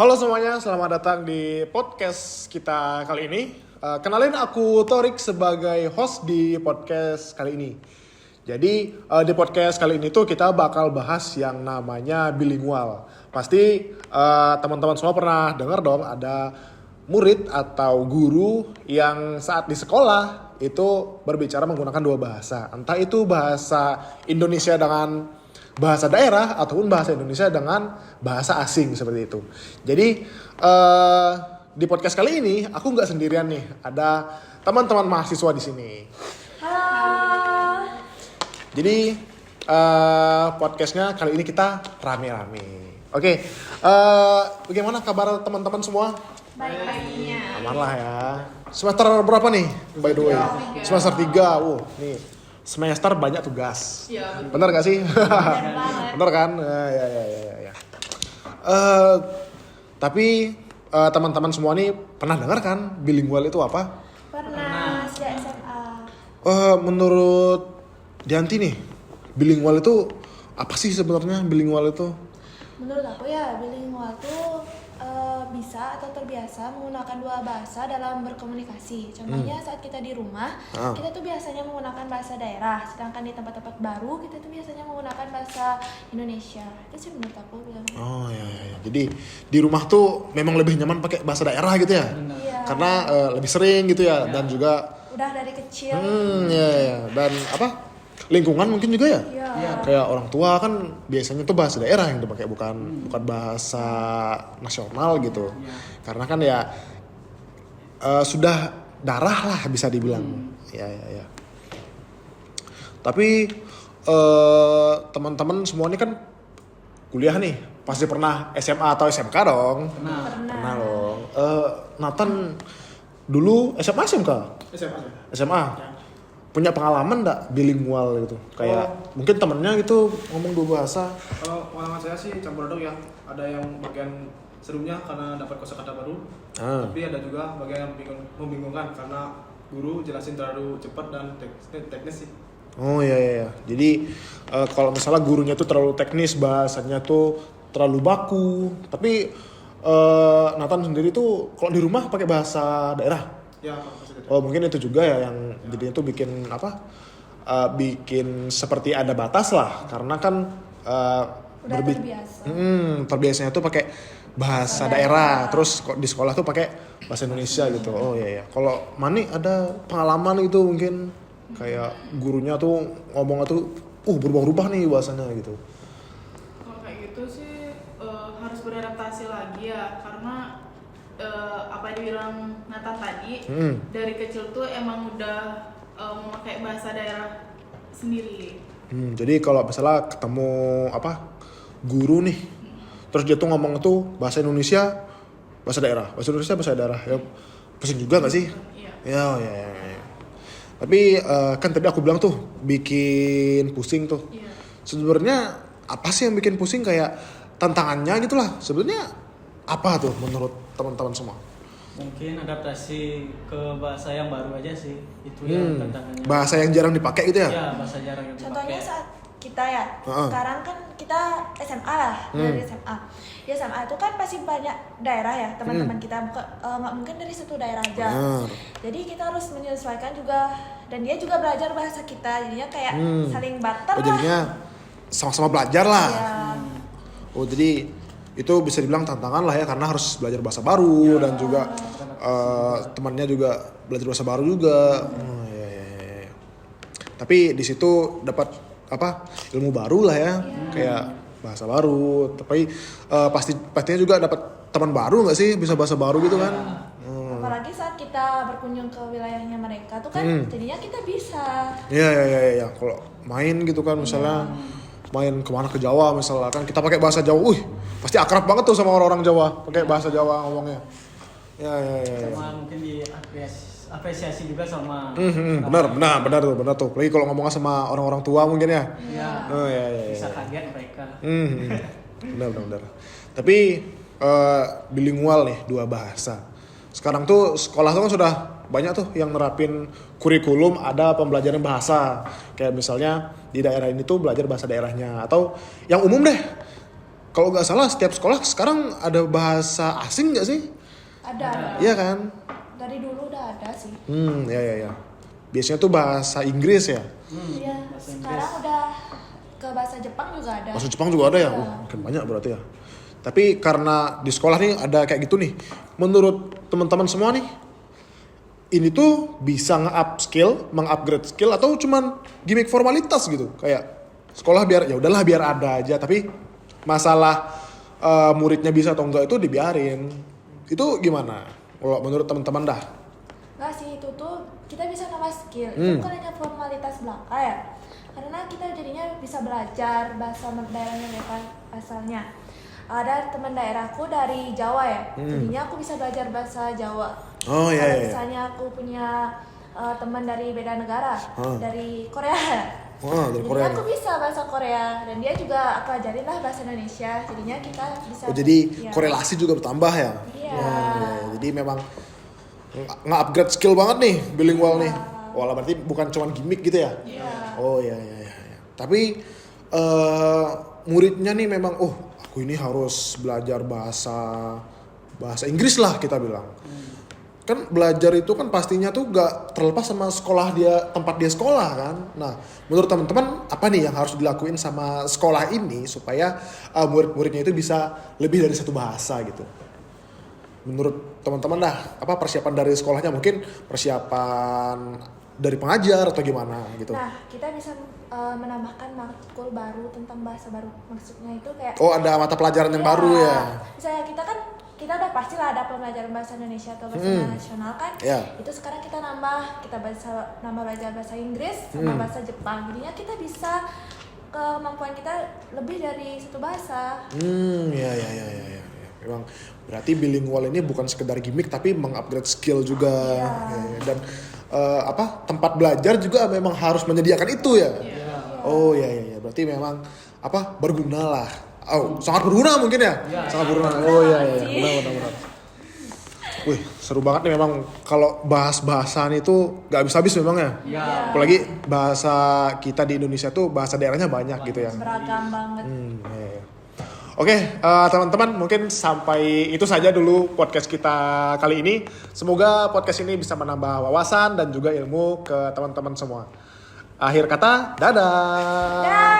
Halo semuanya, selamat datang di podcast kita kali ini. Kenalin aku Torik sebagai host di podcast kali ini. Jadi di podcast kali ini tuh kita bakal bahas yang namanya bilingual. Pasti teman-teman semua pernah dengar dong ada murid atau guru yang saat di sekolah itu berbicara menggunakan dua bahasa. Entah itu bahasa Indonesia dengan bahasa daerah ataupun bahasa Indonesia dengan bahasa asing seperti itu. Jadi di podcast kali ini aku nggak sendirian nih, ada teman-teman mahasiswa di sini. Halo. Jadi podcastnya kali ini kita rame-rame. Oke, bagaimana kabar teman-teman semua? Baik-baiknya. Aman lah ya. Semester berapa nih? By the way, semester 3. Nih semester banyak tugas. Iya. Bener gak sih? Banget. Bener kan? Ya. Tapi teman-teman semua nih pernah dengar kan bilingual itu apa? Pernah sejak SMA. Menurut Dianti nih, bilingual itu apa sih sebenarnya bilingual itu? Menurut aku ya, bilingual tuh bisa atau terbiasa menggunakan dua bahasa dalam berkomunikasi. Contohnya saat kita di rumah, kita tuh biasanya menggunakan bahasa daerah, sedangkan di tempat-tempat baru kita tuh biasanya menggunakan bahasa Indonesia. Itu sih menurut aku bilang. Oh ya. Jadi di rumah tuh memang lebih nyaman pakai bahasa daerah gitu ya? Iya. Karena lebih sering gitu ya, dan juga Udah dari kecil. ya. Dan apa? Lingkungan mungkin juga ya? Iya. Kayak orang tua kan biasanya tuh bahasa daerah yang dipakai, bukan bahasa nasional gitu. Karena kan ya sudah darah lah bisa dibilang. Ya. Tapi teman-teman semua ini kan kuliah nih, pasti pernah SMA atau SMK dong. Pernah dong. Nathan dulu SMA SMK? SMA. Punya pengalaman nggak bilingual gitu? Kayak mungkin temennya gitu ngomong dua bahasa. Kalau pengalaman saya sih campur aduk ya. Ada yang bagian serunya karena dapat kosakata baru. Tapi ada juga bagian yang membingungkan karena guru jelasin terlalu cepat dan teknis sih. Oh iya. Jadi kalau misalnya gurunya tuh terlalu teknis, bahasanya tuh terlalu baku. Tapi Nathan sendiri tuh kalau di rumah pakai bahasa daerah. Ya, pasti gitu. Oh mungkin itu juga ya yang jadinya tuh bikin apa? Bikin seperti ada batas lah, karena kan Udah terbiasa. terbiasanya tuh pakai bahasa daerah, terus kok di sekolah tuh pakai bahasa Indonesia gitu. Oh iya. Kalau Mani ada pengalaman itu mungkin kayak gurunya tuh ngomongnya tuh berubah-ubah nih bahasanya gitu. Kalau kayak gitu sih harus beradaptasi lagi ya, karena apa yang dibilang Nathan tadi, dari kecil tuh emang udah memakai bahasa daerah sendiri. Jadi kalau misalnya ketemu guru nih, terus dia tuh ngomong tuh bahasa Indonesia, bahasa daerah ya, pusing juga nggak sih? Iya. Ya. Tapi kan tadi aku bilang tuh bikin pusing tuh. Iya. Sebenarnya apa sih yang bikin pusing, kayak tantangannya gitulah. Sebenarnya apa tuh menurut teman-teman semua? Mungkin adaptasi ke bahasa yang baru aja sih, itu yang tantangannya. Bahasa yang jarang dipakai gitu ya? Iya, bahasa jarang yang dipakai. Contohnya saat kita ya, sekarang kan kita SMA lah, dari SMA. Ya SMA itu kan pasti banyak daerah ya, teman-teman kita nggak mungkin dari satu daerah aja. Jadi kita harus menyesuaikan juga, dan dia juga belajar bahasa kita, jadinya kayak saling barter lah. Jadinya sama-sama belajar lah. Ya. Oh jadi itu bisa dibilang tantangan lah ya, karena harus belajar bahasa baru dan juga temannya juga belajar bahasa baru juga. Ya. Tapi di situ dapat ilmu baru lah ya, kayak bahasa baru. Tapi pastinya juga dapat teman baru nggak sih, bisa bahasa baru gitu kan? Apalagi saat kita berkunjung ke wilayahnya mereka tuh kan, jadinya kita bisa. Iya. Kalau main gitu kan, misalnya main kemana ke Jawa misalnya kan, kita pakai bahasa Jawa, pasti akrab banget tuh sama orang-orang Jawa, pakai bahasa Jawa ngomongnya. Ya. Sama mungkin diapresiasi juga sama. Benar tuh. Apalagi kalau ngomongnya sama orang-orang tua mungkin ya. Iya. Oh ya. Bisa kaget mereka. Benar. Tapi bilingual nih, dua bahasa. Sekarang tuh sekolah tuh kan sudah banyak tuh yang nerapin kurikulum, ada pembelajaran bahasa. Kayak misalnya di daerah ini tuh belajar bahasa daerahnya, atau yang umum deh, kalau nggak salah setiap sekolah sekarang ada bahasa asing nggak sih? Ada. Iya kan? Dari dulu udah ada sih. Ya. Biasanya tuh bahasa Inggris ya. Iya. bahasa Sekarang udah ke bahasa Jepang juga ada. Bahasa Jepang juga ada ya? Iya. Makin banyak berarti ya. Tapi karena di sekolah nih ada kayak gitu nih. Menurut teman-teman semua nih, ini tuh bisa nge-up skill, meng-upgrade skill atau cuman gimmick formalitas gitu. Kayak sekolah biar ya udahlah biar ada aja, tapi masalah muridnya bisa atau enggak itu dibiarin. Itu gimana? Kalau menurut teman-teman dah? Enggak sih, itu tuh kita bisa nambah skill. Itu bukan hanya formalitas belaka ya. Karena kita jadinya bisa belajar bahasa daerahnya mereka asalnya. Ada teman daerahku dari Jawa ya. Jadinya aku bisa belajar bahasa Jawa. Oh iya Kalau iya. misalnya aku punya teman dari beda negara, dari Korea. Dari Jadinya Korea. aku bisa bahasa Korea dan dia juga aku ajarin lah bahasa Indonesia. Jadinya kita bisa. Oh jadi ya. korelasi juga bertambah ya? Iya. Ya. Jadi memang nge-upgrade skill banget nih bilingual nih. Walah berarti bukan cuma gimmick gitu ya? Iya. Oh iya. Tapi muridnya nih memang aku ini harus belajar bahasa Inggris lah kita bilang. Kan belajar itu kan pastinya tuh gak terlepas sama sekolah tempat dia sekolah kan. Nah menurut teman-teman apa nih yang harus dilakuin sama sekolah ini supaya murid-muridnya itu bisa lebih dari satu bahasa gitu. Menurut teman-teman dah apa persiapan dari sekolahnya, mungkin persiapan dari pengajar atau gimana gitu. Nah, kita bisa menambahkan matkul baru tentang bahasa baru. Maksudnya itu kayak Ada mata pelajaran yang ya, baru ya. Misalnya kita udah pastilah ada pembelajaran bahasa Indonesia atau bahasa nasional kan. Ya. Itu sekarang kita nambah belajar bahasa Inggris sama bahasa Jepang. Jadinya kita bisa kemampuan kita lebih dari satu bahasa. Ya. Memang berarti bilingual ini bukan sekedar gimmick tapi mengupgrade skill juga. Ya. Dan tempat belajar juga memang harus menyediakan itu ya. Oh iya. Berarti memang berguna lah. Sangat berguna mungkin ya. Sangat berguna. Oh iya. Benar. Wih, seru banget nih memang kalau bahas-bahasan itu gak habis-habis memang ya. Iya. Apalagi bahasa kita di Indonesia tuh bahasa daerahnya banyak gitu ya. Beragam banget. Iya. Oke, teman-teman mungkin sampai itu saja dulu podcast kita kali ini. Semoga podcast ini bisa menambah wawasan dan juga ilmu ke teman-teman semua. Akhir kata, dadah.